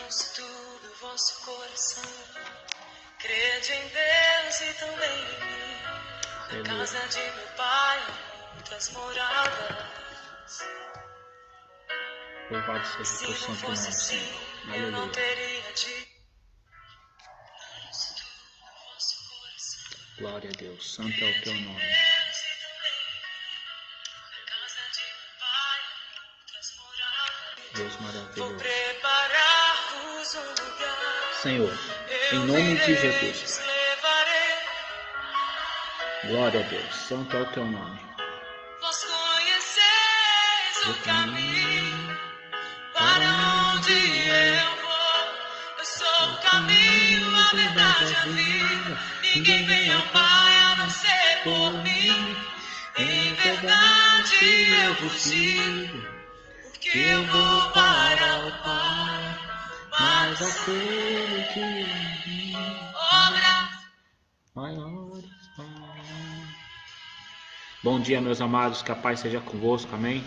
consulte o vosso coração. Crede em Deus e também em mim. Na casa de meu pai há muitas moradas. Louvado seja o Se teu não santo fosse nome, assim, Senhor. eu não Aleluia. teria de. Glória a Deus. Santo é o teu nome. Deus Vou maravilhoso. preparar-vos um lugar. Senhor, em Eu nome de virei, Jesus, vos Pai. levarei. Glória a Deus. Santo é o teu nome. Vós conheceis o caminho para onde eu vou. Eu sou o caminho, a verdade e a vida. Ninguém vem ao Pai a não ser por mim. Em verdade eu vos digo, porque eu vou para o Pai. Mas aquele que obra. maiores. Bom dia, meus amados, que a paz seja convosco, amém?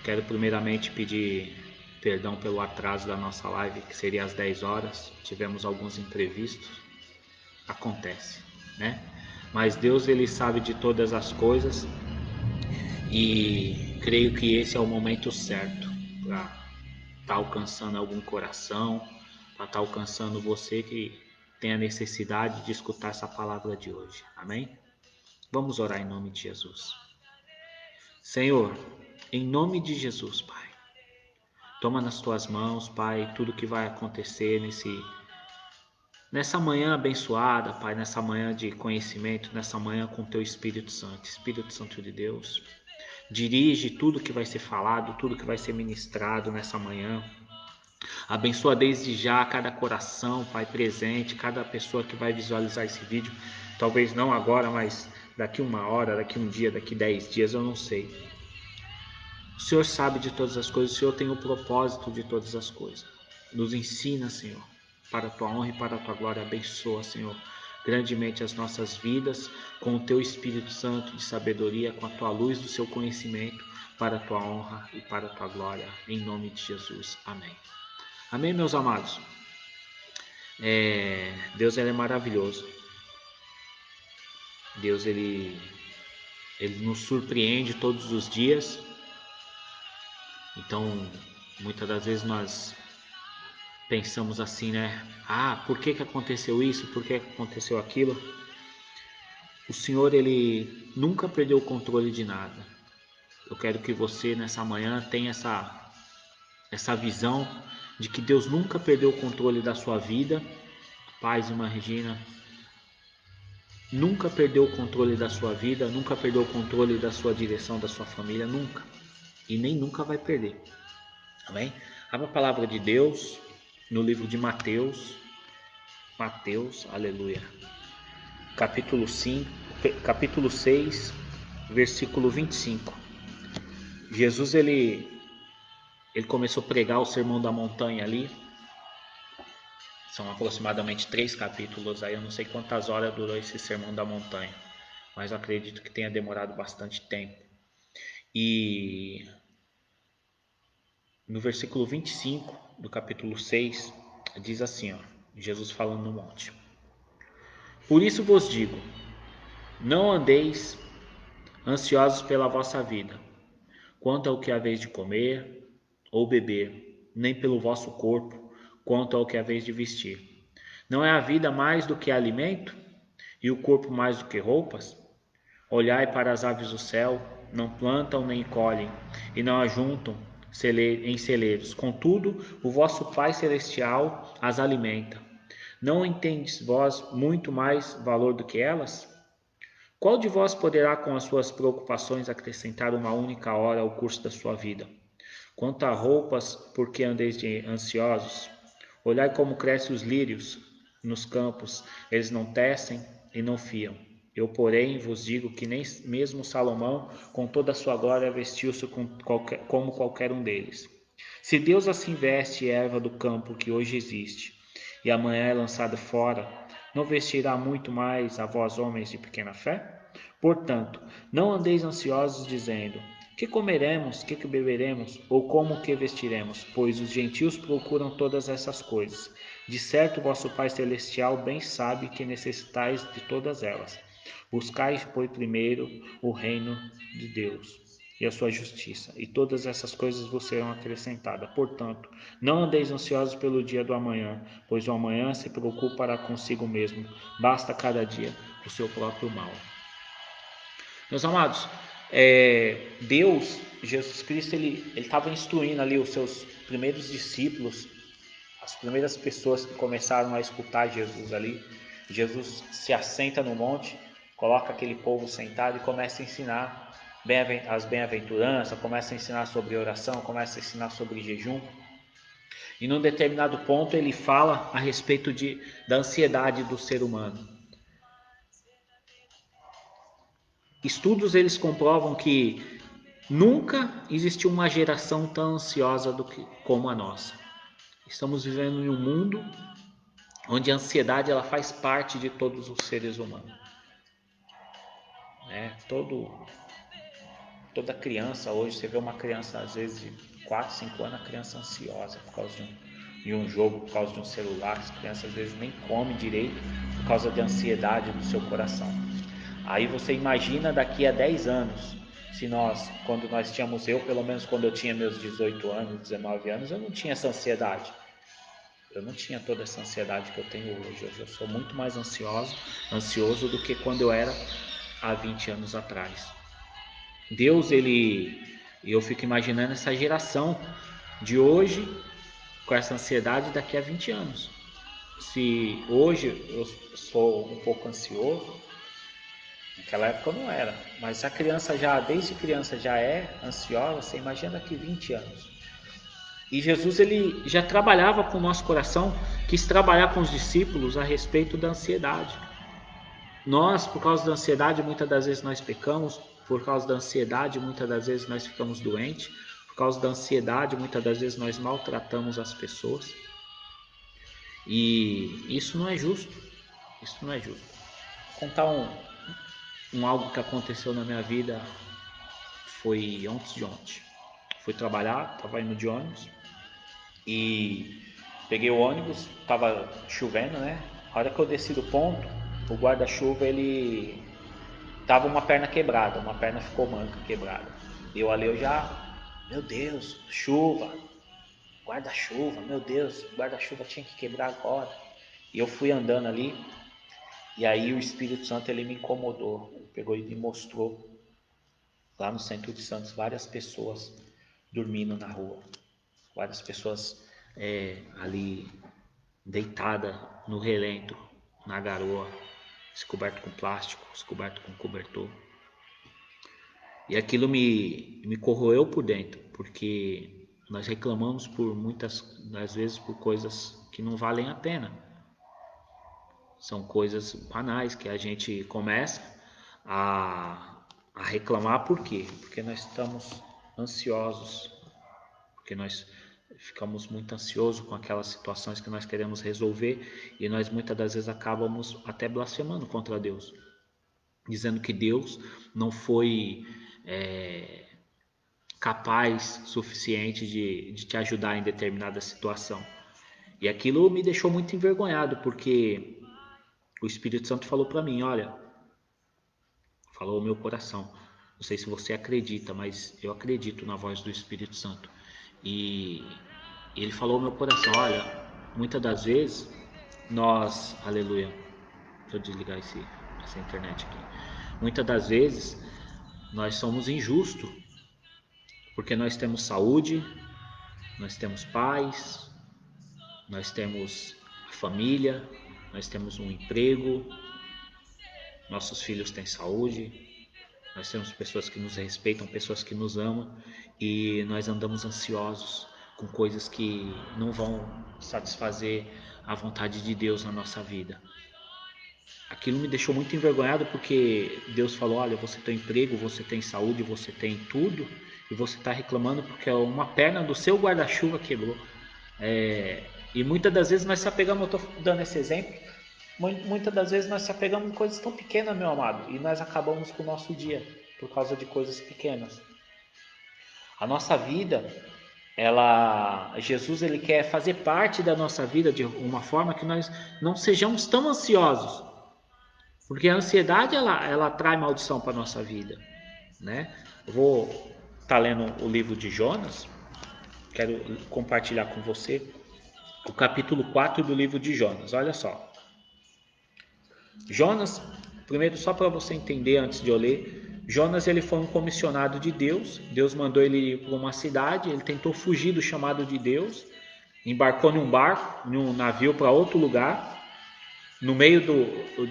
Quero primeiramente pedir perdão pelo atraso da nossa live, que seria às 10 horas. Tivemos alguns imprevistos, acontece, né? Mas Deus, ele sabe de todas as coisas e creio que esse é o momento certo para estar alcançando algum coração, para estar alcançando você que tem a necessidade de escutar essa palavra de hoje, amém? Vamos orar em nome de Jesus. Senhor, em nome de Jesus, Pai, toma nas tuas mãos, Pai, tudo que vai acontecer nessa manhã abençoada, Pai, nessa manhã de conhecimento, nessa manhã com teu Espírito Santo, Espírito Santo de Deus. Dirige tudo que vai ser falado, tudo que vai ser ministrado nessa manhã. Abençoa desde já cada coração, Pai, presente, cada pessoa que vai visualizar esse vídeo. Talvez não agora, mas daqui 1 hora, daqui 1 dia, daqui 10 dias, eu não sei. O Senhor sabe de todas as coisas, o Senhor tem o propósito de todas as coisas. Nos ensina, Senhor, para a tua honra e para a tua glória. Abençoa, Senhor, grandemente as nossas vidas, com o teu Espírito Santo de sabedoria, com a tua luz do seu conhecimento, para a tua honra e para a tua glória. Em nome de Jesus. Amém. Amém, meus amados? Deus, ele é maravilhoso. Deus, ele nos surpreende todos os dias. Então, muitas das vezes nós pensamos assim, né? Por que aconteceu isso? Por que aconteceu aquilo? O Senhor, ele nunca perdeu o controle de nada. Eu quero que você, nessa manhã, tenha essa visão de que Deus nunca perdeu o controle da sua vida. Paz, irmã Regina, nunca perdeu o controle da sua vida, nunca perdeu o controle da sua direção, da sua família, nunca. E nem nunca vai perder. Amém? Abra a palavra de Deus no livro de Mateus, aleluia, capítulo 6, versículo 25. Jesus, ele começou a pregar o Sermão da Montanha ali. São aproximadamente 3 capítulos, aí eu não sei quantas horas durou esse Sermão da Montanha, mas eu acredito que tenha demorado bastante tempo. E no versículo 25 do capítulo 6, diz assim, ó, Jesus falando no monte: Por isso vos digo, não andeis ansiosos pela vossa vida, quanto ao que haveis de comer ou beber, nem pelo vosso corpo, quanto ao que haveis de vestir. Não é a vida mais do que alimento, e o corpo mais do que roupas? Olhai para as aves do céu, não plantam nem colhem, e não ajuntam em celeiros. Contudo, o vosso Pai Celestial as alimenta. Não entendes vós muito mais valor do que elas? Qual de vós poderá com as suas preocupações acrescentar uma única hora ao curso da sua vida? Quanto a roupas, por que andeis ansiosos? Olhai como crescem os lírios nos campos, eles não tecem e não fiam. Eu, porém, vos digo que nem mesmo Salomão, com toda a sua glória, vestiu-se como qualquer um deles. Se Deus assim veste a erva do campo que hoje existe, e amanhã é lançada fora, não vestirá muito mais a vós, homens de pequena fé? Portanto, não andeis ansiosos, dizendo: Que comeremos, que beberemos, ou como que vestiremos? Pois os gentios procuram todas essas coisas. De certo, vosso Pai Celestial bem sabe que necessitais de todas elas. Buscai, pois, primeiro o reino de Deus e a sua justiça, e todas essas coisas vos serão acrescentadas. Portanto, não andeis ansiosos pelo dia do amanhã, pois o amanhã se preocupará consigo mesmo. Basta cada dia o seu próprio mal. Meus amados, Deus, Jesus Cristo, ele estava instruindo ali os seus primeiros discípulos, as primeiras pessoas que começaram a escutar Jesus ali. Jesus se assenta no monte, coloca aquele povo sentado e começa a ensinar as bem-aventuranças, começa a ensinar sobre oração, começa a ensinar sobre jejum. E num determinado ponto ele fala a respeito da ansiedade do ser humano. Estudos eles comprovam que nunca existiu uma geração tão ansiosa como a nossa. Estamos vivendo em um mundo onde a ansiedade ela faz parte de todos os seres humanos. Toda criança hoje, você vê uma criança às vezes de 4, 5 anos, a criança ansiosa por causa de um jogo, por causa de um celular. As crianças às vezes nem comem direito por causa da ansiedade do seu coração. Aí você imagina daqui a 10 anos, se quando nós tínhamos, pelo menos quando eu tinha meus 18 anos, 19 anos, eu não tinha essa ansiedade. Eu não tinha toda essa ansiedade que eu tenho hoje. Hoje eu sou muito mais ansioso do que quando eu era há 20 anos atrás. Deus, eu fico imaginando essa geração de hoje com essa ansiedade daqui a 20 anos. Se hoje eu sou um pouco ansioso, naquela época eu não era, mas a criança desde criança já é ansiosa, você imagina daqui 20 anos. E Jesus ele já trabalhava com o nosso coração, quis trabalhar com os discípulos a respeito da ansiedade. Nós, por causa da ansiedade, muitas das vezes nós pecamos, por causa da ansiedade, muitas das vezes nós ficamos doentes, por causa da ansiedade, muitas das vezes nós maltratamos as pessoas. E isso não é justo. Isso não é justo. Vou contar algo que aconteceu na minha vida, foi antes de ontem. Fui trabalhar, estava indo de ônibus e peguei o ônibus, estava chovendo, né? A hora que eu desci do ponto, o guarda-chuva ele tava uma perna quebrada, uma perna ficou manca, quebrada. Eu já, meu Deus, chuva, guarda-chuva, meu Deus, guarda-chuva tinha que quebrar agora. E eu fui andando ali, e aí o Espírito Santo ele me incomodou, ele pegou e me mostrou lá no centro de Santos várias pessoas dormindo na rua, várias pessoas ali deitadas no relento, na garoa, se coberto com plástico, se coberto com cobertor. E aquilo me corroeu por dentro, porque nós reclamamos por muitas das vezes por coisas que não valem a pena. São coisas banais que a gente começa a reclamar. Por quê? Porque nós estamos ansiosos, porque nós ficamos muito ansiosos com aquelas situações que nós queremos resolver e nós muitas das vezes acabamos até blasfemando contra Deus, dizendo que Deus não foi capaz suficiente de te ajudar em determinada situação. E aquilo me deixou muito envergonhado, porque o Espírito Santo falou para mim, olha, falou ao meu coração, não sei se você acredita, mas eu acredito na voz do Espírito Santo. E ele falou ao meu coração, olha, muitas das vezes nós, aleluia, deixa eu desligar essa internet aqui. Muitas das vezes nós somos injustos, porque nós temos saúde, nós temos paz, nós temos a família, nós temos um emprego, nossos filhos têm saúde, nós temos pessoas que nos respeitam, pessoas que nos amam, e nós andamos ansiosos com coisas que não vão satisfazer a vontade de Deus na nossa vida. Aquilo me deixou muito envergonhado, porque Deus falou, olha, você tem emprego, você tem saúde, você tem tudo, e você está reclamando porque uma perna do seu guarda-chuva quebrou. E muitas das vezes nós se apegamos, eu estou dando esse exemplo, muitas das vezes nós se apegamos em coisas tão pequenas, meu amado, e nós acabamos com o nosso dia por causa de coisas pequenas. A nossa vida, Jesus ele quer fazer parte da nossa vida de uma forma que nós não sejamos tão ansiosos, porque a ansiedade ela traz maldição para a nossa vida, né? Eu vou estar lendo o livro de Jonas, quero compartilhar com você o capítulo 4 do livro de Jonas. Olha só, Jonas, primeiro só para você entender antes de eu ler, Jonas ele foi um comissionado de Deus. Deus mandou ele ir para uma cidade, ele tentou fugir do chamado de Deus, embarcou num barco, num navio para outro lugar. No meio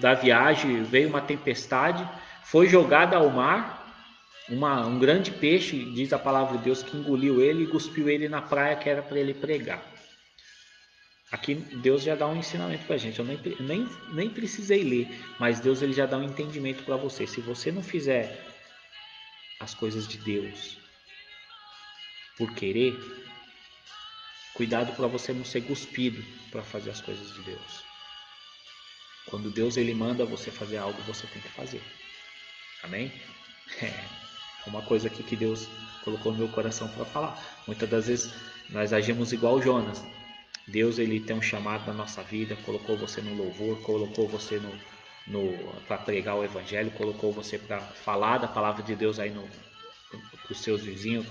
da viagem veio uma tempestade, foi jogado ao mar, um grande peixe, diz a palavra de Deus, que engoliu ele e cuspiu ele na praia que era para ele pregar. Aqui Deus já dá um ensinamento para a gente, eu nem precisei ler, mas Deus ele já dá um entendimento para você. Se você não fizer as coisas de Deus por querer, cuidado para você não ser cuspido para fazer as coisas de Deus. Quando Deus ele manda você fazer algo, você tem que fazer. Amém? É uma coisa aqui que Deus colocou no meu coração para falar. Muitas das vezes nós agimos igual Jonas. Deus ele tem um chamado na nossa vida, colocou você no louvor, colocou você para pregar o evangelho, colocou você para falar da palavra de Deus aí para os seus vizinhos,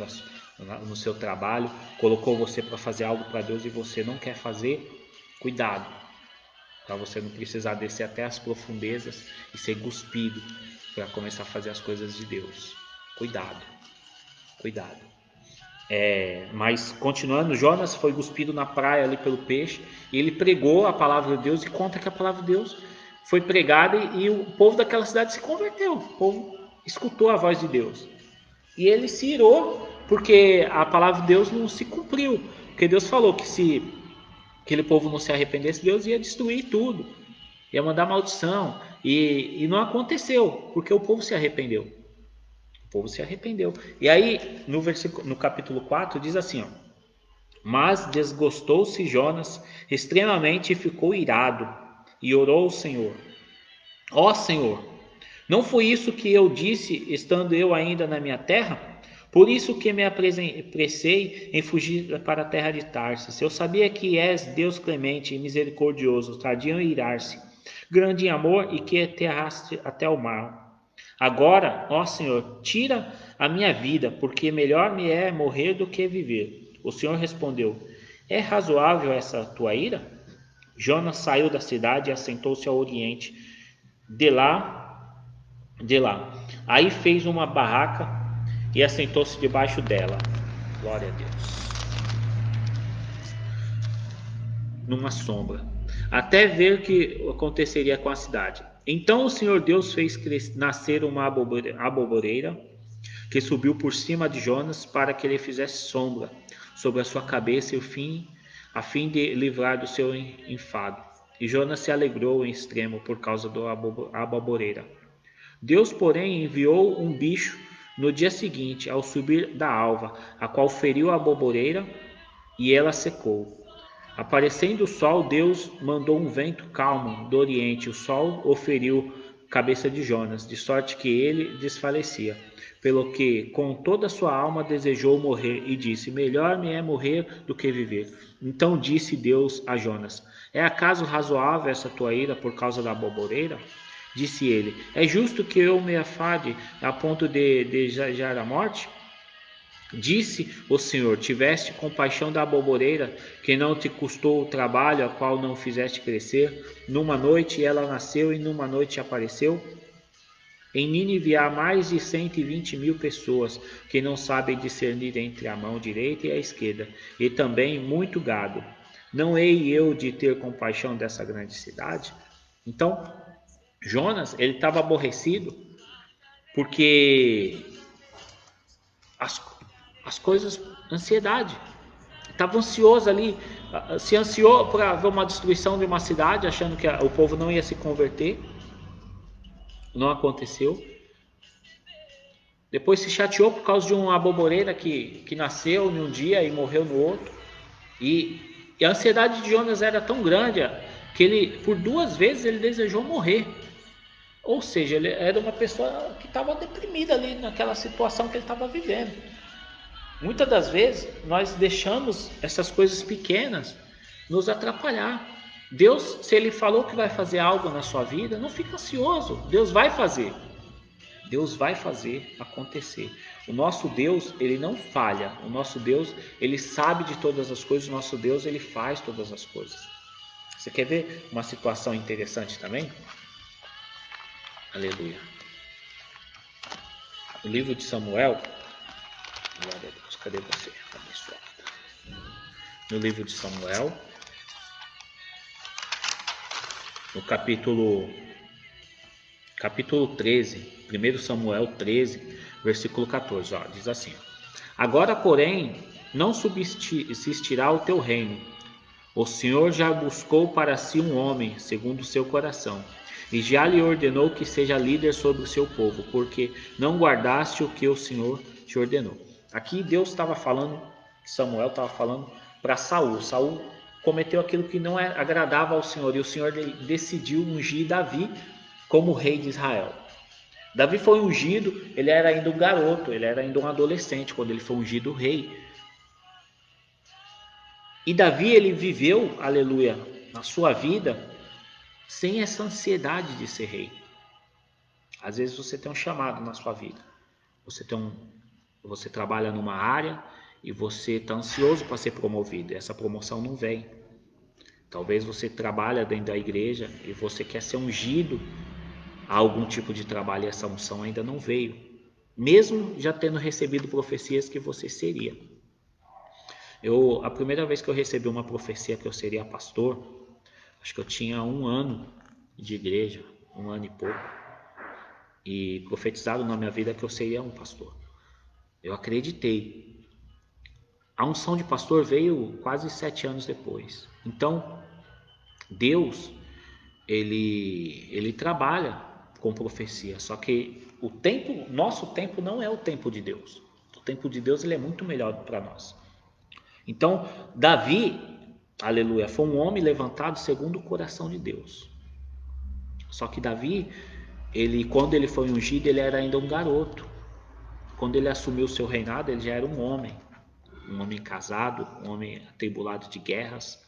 no seu trabalho, colocou você para fazer algo para Deus e você não quer fazer. Cuidado, para você não precisar descer até as profundezas e ser cuspido para começar a fazer as coisas de Deus. Cuidado. Mas continuando, Jonas foi cuspido na praia ali pelo peixe, e ele pregou a palavra de Deus, e conta que a palavra de Deus foi pregada e o povo daquela cidade se converteu, o povo escutou a voz de Deus, e ele se irou, porque a palavra de Deus não se cumpriu, porque Deus falou que se aquele povo não se arrependesse, Deus ia destruir tudo, ia mandar maldição, e não aconteceu, porque o povo se arrependeu. O povo se arrependeu. E aí, no capítulo 4, diz assim, ó, mas desgostou-se Jonas extremamente e ficou irado, e orou ao Senhor. Ó Senhor, não foi isso que eu disse, estando eu ainda na minha terra? Por isso que me apressei em fugir para a terra de Tarsis. Eu sabia que és Deus clemente e misericordioso, tardio em irar-se, grande em amor e que te arraste até o mar. Agora, ó Senhor, tira a minha vida, porque melhor me é morrer do que viver. O Senhor respondeu, é razoável essa tua ira? Jonas saiu da cidade e assentou-se ao oriente. De lá, aí fez uma barraca e assentou-se debaixo dela. Glória a Deus. Numa sombra, até ver o que aconteceria com a cidade. Então o Senhor Deus fez nascer uma aboboreira que subiu por cima de Jonas para que ele fizesse sombra sobre a sua cabeça a fim de livrar do seu enfado. E Jonas se alegrou em extremo por causa da aboboreira. Deus, porém, enviou um bicho no dia seguinte, ao subir da alva, a qual feriu a aboboreira e ela secou. Aparecendo o sol, Deus mandou um vento calmo do oriente. O sol o feriu a cabeça de Jonas, de sorte que ele desfalecia. Pelo que, com toda a sua alma, desejou morrer e disse, melhor me é morrer do que viver. Então disse Deus a Jonas, é acaso razoável essa tua ira por causa da aboboreira? Disse ele, é justo que eu me afade a ponto de desejar a morte? Disse o Senhor, tiveste compaixão da aboboreira, que não te custou o trabalho, a qual não fizeste crescer? Numa noite ela nasceu e numa noite apareceu? Em Nínive há mais de 120.000 pessoas que não sabem discernir entre a mão direita e a esquerda, e também muito gado. Não hei eu de ter compaixão dessa grande cidade? Então, Jonas, ele estava aborrecido, porque as coisas, ansiedade, estava ansioso ali, se ansiou para ver uma destruição de uma cidade, achando que o povo não ia se converter, não aconteceu. Depois se chateou por causa de uma aboboreira que nasceu em um dia e morreu no outro, e a ansiedade de Jonas era tão grande que ele, por 2 vezes, ele desejou morrer. Ou seja, ele era uma pessoa que estava deprimida ali naquela situação que ele estava vivendo. Muitas das vezes nós deixamos essas coisas pequenas nos atrapalhar. Deus, se Ele falou que vai fazer algo na sua vida, não fica ansioso. Deus vai fazer. Deus vai fazer acontecer. O nosso Deus, Ele não falha. O nosso Deus, Ele sabe de todas as coisas. O nosso Deus, Ele faz todas as coisas. Você quer ver uma situação interessante também? Aleluia. O livro de Samuel. Glória a Deus. Cadê você? Abençoado. No livro de Samuel, no capítulo 13, 1 Samuel 13, versículo 14, diz assim: Agora, porém, não subsistirá o teu reino. O Senhor já buscou para si um homem, segundo o seu coração, e já lhe ordenou que seja líder sobre o seu povo, porque não guardaste o que o Senhor te ordenou. Aqui Deus estava falando, Samuel estava falando para Saul. Saul cometeu aquilo que não agradava ao Senhor, e o Senhor decidiu ungir Davi como rei de Israel. Davi foi ungido, ele era ainda um garoto, ele era ainda um adolescente quando ele foi ungido rei. E Davi, ele viveu, aleluia, na sua vida sem essa ansiedade de ser rei. Às vezes você tem um chamado na sua vida, você trabalha numa área e você está ansioso para ser promovido, e essa promoção não vem. Talvez você trabalha dentro da igreja e você quer ser ungido a algum tipo de trabalho e essa unção ainda não veio, mesmo já tendo recebido profecias que você seria. A primeira vez que eu recebi uma profecia que eu seria pastor, acho que eu tinha 1 ano de igreja, 1 ano e pouco, e profetizado na minha vida que eu seria um pastor. Eu acreditei. A unção de pastor veio quase 7 anos depois. Então, Deus, ele trabalha com profecia, só que nosso tempo não é o tempo de Deus. O tempo de Deus ele é muito melhor para nós. Então, Davi, aleluia, foi um homem levantado segundo o coração de Deus. Só que Davi, quando ele foi ungido, ele era ainda um garoto. Quando ele assumiu o seu reinado, ele já era um homem casado, um homem atribulado de guerras.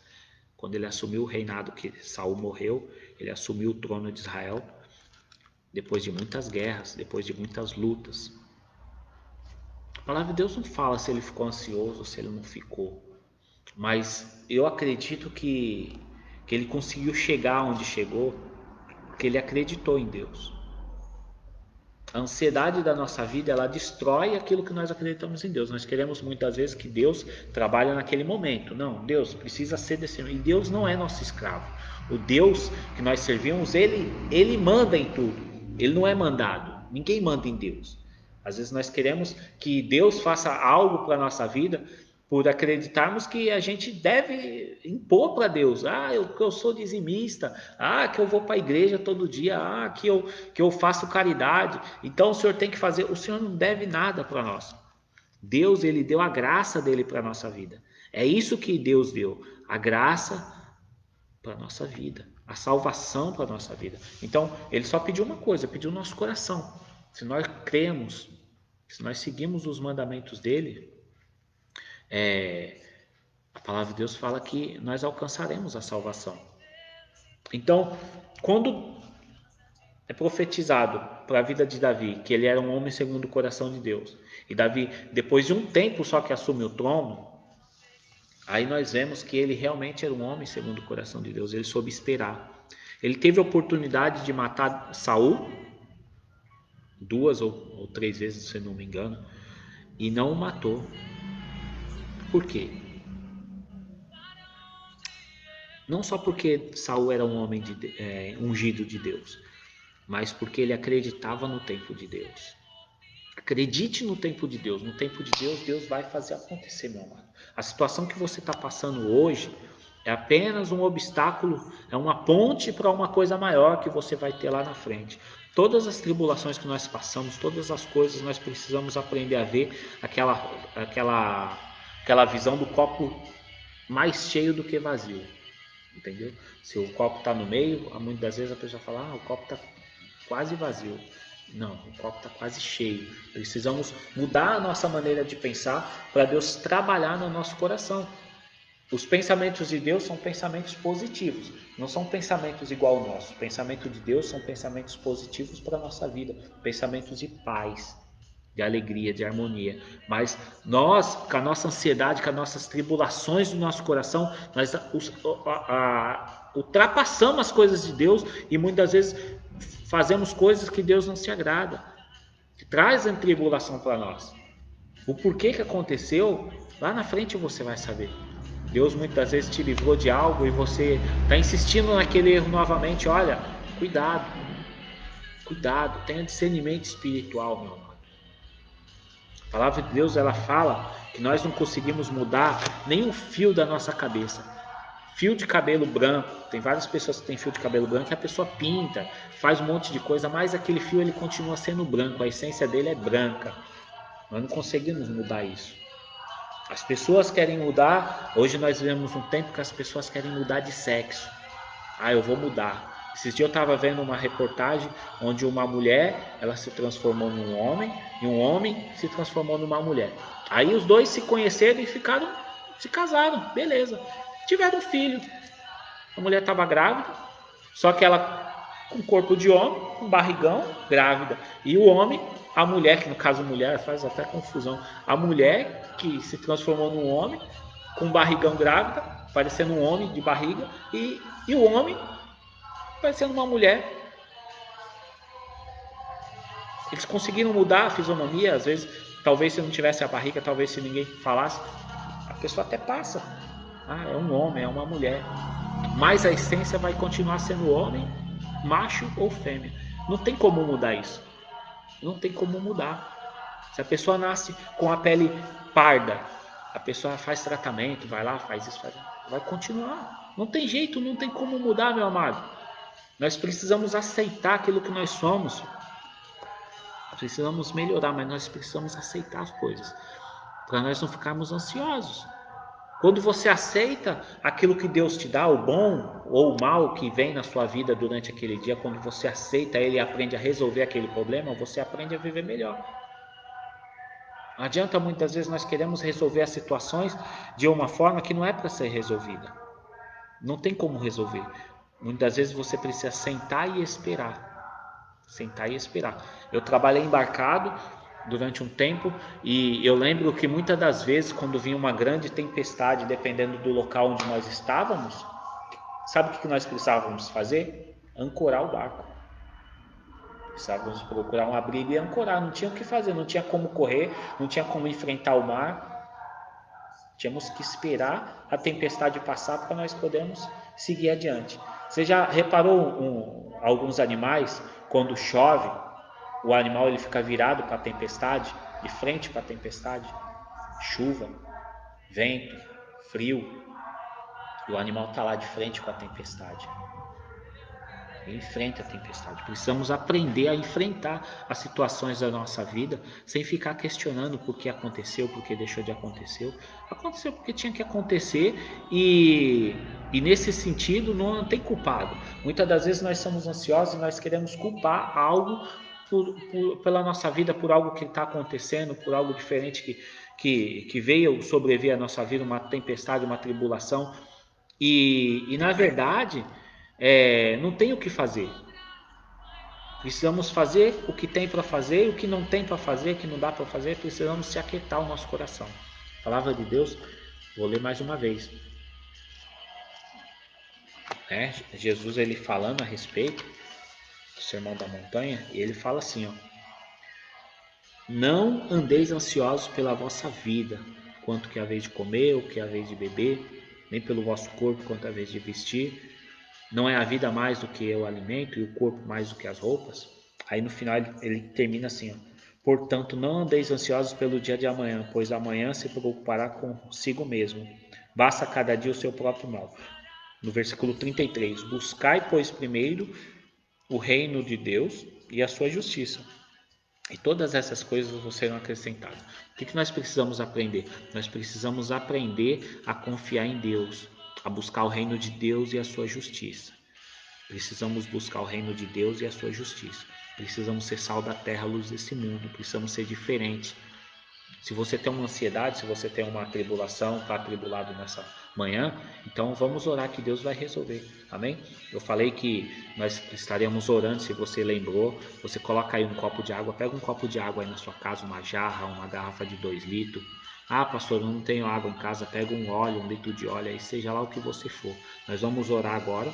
Quando ele assumiu o reinado que Saul morreu, ele assumiu o trono de Israel depois de muitas guerras, depois de muitas lutas. A palavra de Deus não fala se ele ficou ansioso, se ele não ficou. Mas eu acredito que ele conseguiu chegar onde chegou, porque ele acreditou em Deus. A ansiedade da nossa vida, ela destrói aquilo que nós acreditamos em Deus. Nós queremos muitas vezes que Deus trabalhe naquele momento. Não, Deus precisa ser desse momento. E Deus não é nosso escravo. O Deus que nós servimos, ele manda em tudo. Ele não é mandado. Ninguém manda em Deus. Às vezes nós queremos que Deus faça algo para a nossa vida por acreditarmos que a gente deve impor para Deus. Eu sou dizimista. Que eu vou para a igreja todo dia. Que eu faço caridade. Então o Senhor tem que fazer. O Senhor não deve nada para nós. Deus, ele deu a graça dele para a nossa vida. É isso que Deus deu. A graça para a nossa vida. A salvação para a nossa vida. Então, ele só pediu uma coisa. Pediu o nosso coração. Se nós cremos, se nós seguimos os mandamentos dele, a palavra de Deus fala que nós alcançaremos a salvação. Então, quando é profetizado para a vida de Davi que ele era um homem segundo o coração de Deus, e Davi, depois de um tempo só que assume o trono, aí nós vemos que ele realmente era um homem segundo o coração de Deus. Ele soube esperar. Ele teve a oportunidade de matar Saul 2 ou 3 vezes, se não me engano, e não o matou. Por quê? Não só porque Saul era um homem ungido de Deus, mas porque ele acreditava no tempo de Deus. Acredite no tempo de Deus. No tempo de Deus, Deus vai fazer acontecer, meu amado. A situação que você está passando hoje é apenas um obstáculo, é uma ponte para uma coisa maior que você vai ter lá na frente. Todas as tribulações que nós passamos, todas as coisas, nós precisamos aprender a ver aquela visão do copo mais cheio do que vazio. Entendeu? Se o copo está no meio, muitas das vezes a pessoa fala, o copo está quase vazio. Não, o copo está quase cheio. Precisamos mudar a nossa maneira de pensar para Deus trabalhar no nosso coração. Os pensamentos de Deus são pensamentos positivos, não são pensamentos igual ao nosso. O pensamento de Deus são pensamentos positivos para a nossa vida, pensamentos de paz, de alegria, de harmonia. Mas nós, com a nossa ansiedade, com as nossas tribulações do nosso coração, nós ultrapassamos as coisas de Deus e muitas vezes fazemos coisas que Deus não se agrada, que trazem tribulação para nós. O porquê que aconteceu, lá na frente você vai saber. Deus muitas vezes te livrou de algo e você está insistindo naquele erro novamente. Olha, cuidado, tenha discernimento espiritual, meu amado. A palavra de Deus, ela fala que nós não conseguimos mudar nem um fio da nossa cabeça. Fio de cabelo branco, tem várias pessoas que têm fio de cabelo branco e a pessoa pinta, faz um monte de coisa, mas aquele fio ele continua sendo branco, a essência dele é branca. Nós não conseguimos mudar isso. As pessoas querem mudar, hoje nós vivemos um tempo que as pessoas querem mudar de sexo. Eu vou mudar. Esses dias eu estava vendo uma reportagem onde uma mulher, ela se transformou num homem e um homem se transformou numa mulher. Aí os dois se conheceram e se casaram, beleza. Tiveram um filho. A mulher estava grávida, só que ela com corpo de homem, com barrigão, grávida. E o homem, a mulher, que no caso mulher faz até confusão, a mulher que se transformou num homem, com barrigão grávida, parecendo um homem de barriga, e o homem parecendo uma mulher. Eles conseguiram mudar a fisionomia, às vezes, talvez se não tivesse a barriga, talvez se ninguém falasse, a pessoa até passa. É um homem, é uma mulher. Mas a essência vai continuar sendo homem, macho ou fêmea. Não tem como mudar isso. Não tem como mudar. Se a pessoa nasce com a pele parda, a pessoa faz tratamento, vai lá, faz isso, vai continuar. Não tem jeito, não tem como mudar, meu amado. Nós precisamos aceitar aquilo que nós somos. Precisamos melhorar, mas nós precisamos aceitar as coisas, para nós não ficarmos ansiosos. Quando você aceita aquilo que Deus te dá, o bom ou o mal que vem na sua vida durante aquele dia, quando você aceita ele e aprende a resolver aquele problema, você aprende a viver melhor. Não adianta, muitas vezes nós queremos resolver as situações de uma forma que não é para ser resolvida. Não tem como resolver. Muitas vezes você precisa sentar e esperar. Sentar e esperar. Eu trabalhei embarcado durante um tempo e eu lembro que muitas das vezes quando vinha uma grande tempestade, dependendo do local onde nós estávamos, sabe o que nós precisávamos fazer? Ancorar o barco. Precisávamos procurar um abrigo e ancorar, não tinha o que fazer, não tinha como correr, não tinha como enfrentar o mar. Tínhamos que esperar a tempestade passar para nós podermos seguir adiante. Você já reparou alguns animais, quando chove, o animal ele fica virado para a tempestade, de frente para a tempestade, chuva, vento, frio, e o animal está lá de frente com a tempestade. Ele enfrenta a tempestade. Precisamos aprender a enfrentar as situações da nossa vida sem ficar questionando por que aconteceu, por que deixou de acontecer. Aconteceu porque tinha que acontecer e nesse sentido não tem culpado. Muitas das vezes nós somos ansiosos e nós queremos culpar algo pela nossa vida, por algo que está acontecendo, por algo diferente que veio sobreviver à nossa vida, uma tempestade, uma tribulação. E na verdade, não tem o que fazer. Precisamos fazer o que tem para fazer, e o que não tem para fazer, que não dá para fazer, precisamos se aquietar o nosso coração. A palavra de Deus, vou ler mais uma vez. Jesus ele falando a respeito do Sermão da Montanha, e ele fala assim, não andeis ansiosos pela vossa vida, quanto que é a vez de comer, o que é a vez de beber, nem pelo vosso corpo, quanto é a vez de vestir. Não é a vida mais do que o alimento e o corpo mais do que as roupas? Aí no final ele termina assim, portanto não andeis ansiosos pelo dia de amanhã, pois amanhã se preocupará consigo mesmo. Basta cada dia o seu próprio mal. No versículo 33, buscai, pois, primeiro o reino de Deus e a sua justiça, e todas essas coisas vão serão acrescentadas. O que nós precisamos aprender? Nós precisamos aprender a confiar em Deus, a buscar o reino de Deus e a sua justiça. Precisamos buscar o reino de Deus e a sua justiça. Precisamos ser sal da terra, luz desse mundo. Precisamos ser diferentes. Se você tem uma ansiedade, se você tem uma tribulação, está atribulado nessa manhã, então vamos orar que Deus vai resolver, amém? Eu falei que nós estaríamos orando, se você lembrou, você coloca aí um copo de água, pega um copo de água aí na sua casa, uma jarra, uma garrafa de 2 litros. Ah, pastor, eu não tenho água em casa, pega um óleo, 1 litro de óleo aí, seja lá o que você for. Nós vamos orar agora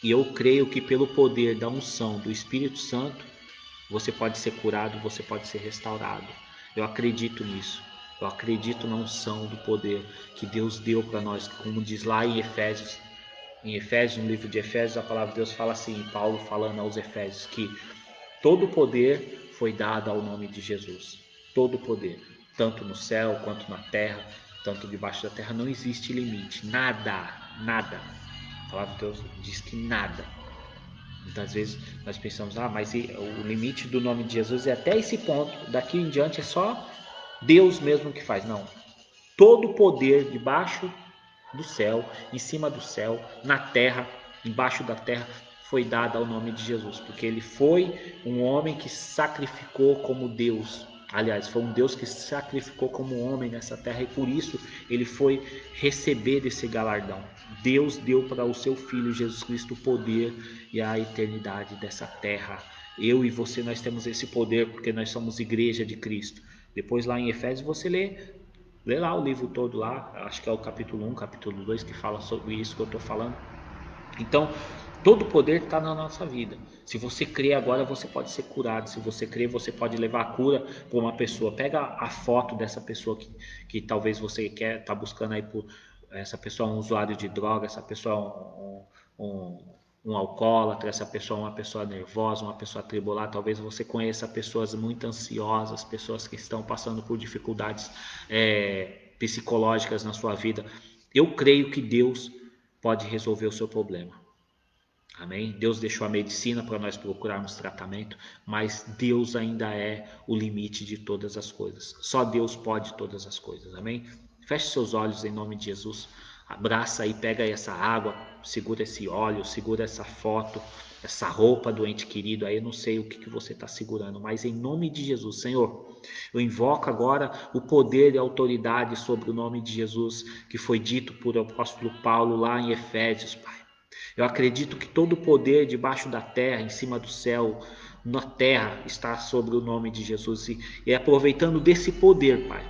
e eu creio que pelo poder da unção do Espírito Santo, você pode ser curado, você pode ser restaurado. Eu acredito nisso. Eu acredito na unção do poder que Deus deu para nós, como diz lá em Efésios. Em Efésios, no livro de Efésios, a palavra de Deus fala assim, Paulo falando aos Efésios, que todo o poder foi dado ao nome de Jesus. Todo o poder, tanto no céu quanto na terra, tanto debaixo da terra, não existe limite. Nada, nada. A palavra de Deus diz que nada. Muitas vezes nós pensamos, mas o limite do nome de Jesus é até esse ponto, daqui em diante é só Deus mesmo que faz. Não, todo o poder debaixo do céu, em cima do céu, na terra, embaixo da terra, foi dado ao nome de Jesus, porque ele foi um homem que sacrificou como Deus. Aliás, foi um Deus que sacrificou como homem nessa terra e por isso ele foi receber esse galardão. Deus deu para o seu Filho Jesus Cristo o poder e a eternidade dessa terra. Eu e você, nós temos esse poder porque nós somos igreja de Cristo. Depois lá em Efésios você lê lá o livro todo lá, acho que é o capítulo 1, capítulo 2 que fala sobre isso que eu estou falando. Então, todo o poder está na nossa vida. Se você crê agora, você pode ser curado. Se você crê, você pode levar a cura para uma pessoa. Pega a foto dessa pessoa que talvez você quer, está buscando aí por essa pessoa é um usuário de droga, essa pessoa é um alcoólatra, essa pessoa é uma pessoa nervosa, uma pessoa atribulada. Talvez você conheça pessoas muito ansiosas, pessoas que estão passando por dificuldades psicológicas na sua vida. Eu creio que Deus pode resolver o seu problema. Amém? Deus deixou a medicina para nós procurarmos tratamento, mas Deus ainda é o limite de todas as coisas. Só Deus pode todas as coisas. Amém? Feche seus olhos em nome de Jesus. Abraça aí, pega aí essa água, segura esse óleo, segura essa foto, essa roupa do ente querido. Aí eu não sei o que você está segurando, mas em nome de Jesus, Senhor, eu invoco agora o poder e a autoridade sobre o nome de Jesus que foi dito por o apóstolo Paulo lá em Efésios, Pai. Eu acredito que todo o poder debaixo da terra, em cima do céu, na terra, está sobre o nome de Jesus. E aproveitando desse poder, Pai,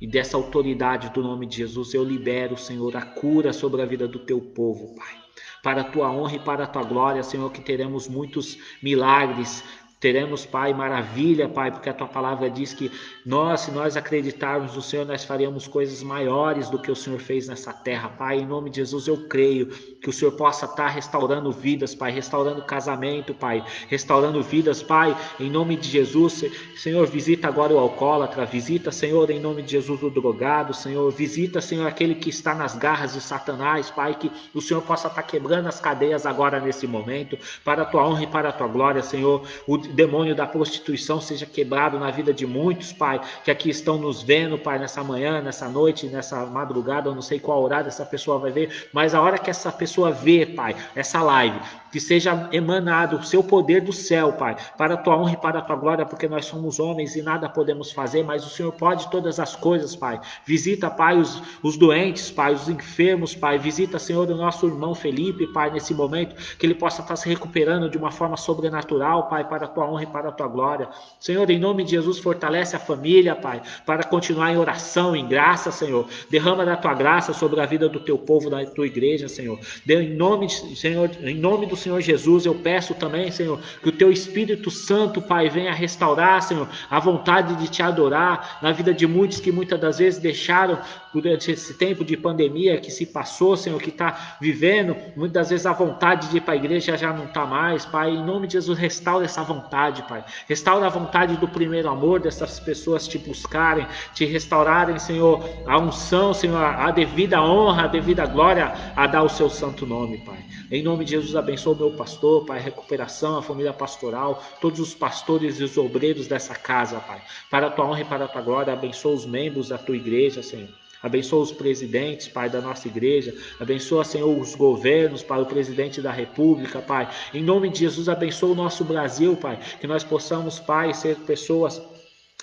e dessa autoridade do nome de Jesus, eu libero, Senhor, a cura sobre a vida do teu povo, Pai. Para a tua honra e para a tua glória, Senhor, que teremos muitos milagres, teremos, Pai, maravilha, Pai, porque a tua palavra diz que se nós acreditarmos no Senhor, nós faremos coisas maiores do que o Senhor fez nessa terra, Pai. Em nome de Jesus, eu creio que o Senhor possa estar restaurando vidas, Pai, restaurando casamento, Pai, restaurando vidas, Pai, em nome de Jesus. Senhor, visita agora o alcoólatra, visita, Senhor, em nome de Jesus, o drogado, Senhor, visita, Senhor, aquele que está nas garras de Satanás, Pai, que o Senhor possa estar quebrando as cadeias agora nesse momento, para a tua honra e para a tua glória, Senhor. O demônio da prostituição seja quebrado na vida de muitos, Pai, que aqui estão nos vendo, Pai, nessa manhã, nessa noite, nessa madrugada, eu não sei qual horário essa pessoa vai ver, mas a hora que essa pessoa vê, Pai, essa live, que seja emanado o seu poder do céu, Pai, para a tua honra e para a tua glória, porque nós somos homens e nada podemos fazer, mas o Senhor pode todas as coisas, Pai. Visita, Pai, os doentes, Pai, os enfermos, Pai. Visita, Senhor, o nosso irmão Felipe, Pai, nesse momento, que ele possa estar se recuperando de uma forma sobrenatural, Pai, para a tua honra e para a tua glória. Senhor, em nome de Jesus, fortalece a família, Pai, para continuar em oração, em graça, Senhor. Derrama da tua graça sobre a vida do teu povo, da tua igreja, Senhor. Em nome do Senhor Jesus, eu peço também, Senhor, que o teu Espírito Santo, Pai, venha restaurar, Senhor, a vontade de te adorar na vida de muitos que muitas das vezes deixaram durante esse tempo de pandemia que se passou, Senhor, que está vivendo, muitas das vezes a vontade de ir para a igreja já não está mais, Pai. Em nome de Jesus, restaura essa vontade, Pai. Restaura a vontade do primeiro amor dessas pessoas te buscarem, te restaurarem, Senhor, a unção, Senhor, a devida honra, a devida glória a dar o seu santo nome, Pai. Em nome de Jesus, abençoa o meu pastor, Pai, recuperação, a família pastoral, todos os pastores e os obreiros dessa casa, Pai. Para a tua honra e para a tua glória, abençoa os membros da tua igreja, Senhor. Abençoa os presidentes, Pai, da nossa igreja. Abençoa, Senhor, os governos, Pai, o presidente da República, Pai. Em nome de Jesus, abençoa o nosso Brasil, Pai. Que nós possamos, Pai, ser pessoas,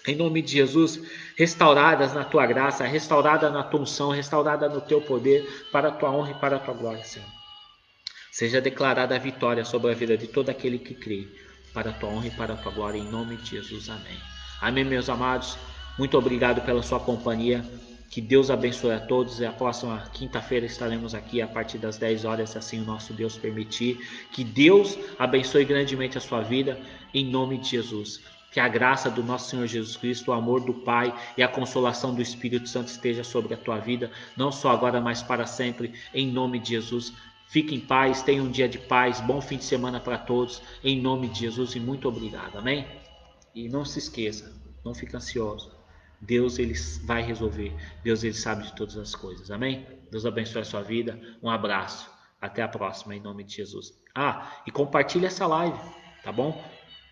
em nome de Jesus, restauradas na Tua graça, restauradas na Tua unção, restauradas no Teu poder, para a Tua honra e para a Tua glória, Senhor. Seja declarada a vitória sobre a vida de todo aquele que crê, para a Tua honra e para a Tua glória, em nome de Jesus. Amém. Amém, meus amados. Muito obrigado pela sua companhia. Que Deus abençoe a todos. E a próxima quinta-feira estaremos aqui a partir das 10 horas, se assim o nosso Deus permitir. Que Deus abençoe grandemente a sua vida, em nome de Jesus. Que a graça do nosso Senhor Jesus Cristo, o amor do Pai e a consolação do Espírito Santo esteja sobre a tua vida, não só agora, mas para sempre, em nome de Jesus. Fique em paz, tenha um dia de paz, bom fim de semana para todos, em nome de Jesus, e muito obrigado, amém? E não se esqueça, não fique ansioso, Deus ele vai resolver, Deus ele sabe de todas as coisas, amém? Deus abençoe a sua vida, um abraço, até a próxima, em nome de Jesus. E compartilha essa live, tá bom?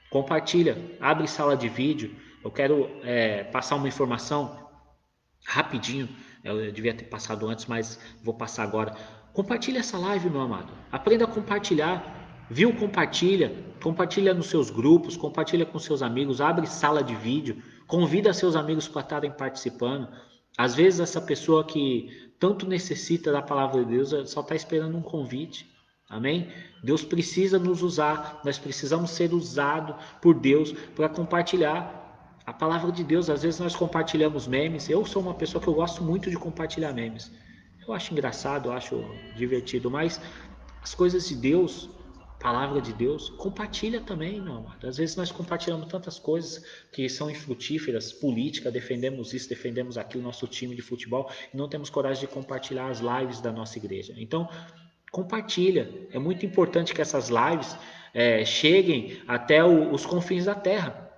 Compartilha, abre sala de vídeo, eu quero passar uma informação rapidinho, eu devia ter passado antes, mas vou passar agora. Compartilha essa live, meu amado. Aprenda a compartilhar. Viu? Compartilha. Compartilha nos seus grupos, compartilha com seus amigos, abre sala de vídeo, convida seus amigos para estarem participando. Às vezes essa pessoa que tanto necessita da palavra de Deus só está esperando um convite. Amém? Deus precisa nos usar, nós precisamos ser usados por Deus para compartilhar a palavra de Deus. Às vezes nós compartilhamos memes. Eu sou uma pessoa que eu gosto muito de compartilhar memes. Eu acho engraçado, eu acho divertido, mas as coisas de Deus, a palavra de Deus, compartilha também, meu amado. Às vezes nós compartilhamos tantas coisas que são infrutíferas, política, defendemos isso, defendemos aquilo, nosso time de futebol, e não temos coragem de compartilhar as lives da nossa igreja. Então, compartilha. É muito importante que essas lives cheguem até os confins da terra.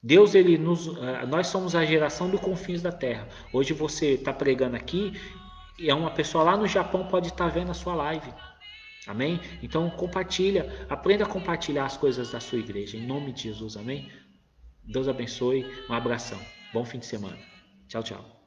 Deus, nós somos a geração dos confins da terra. Hoje você está pregando aqui e uma pessoa lá no Japão pode estar vendo a sua live. Amém? Então compartilha, aprenda a compartilhar as coisas da sua igreja, em nome de Jesus. Amém? Deus abençoe, um abração, bom fim de semana. Tchau, tchau.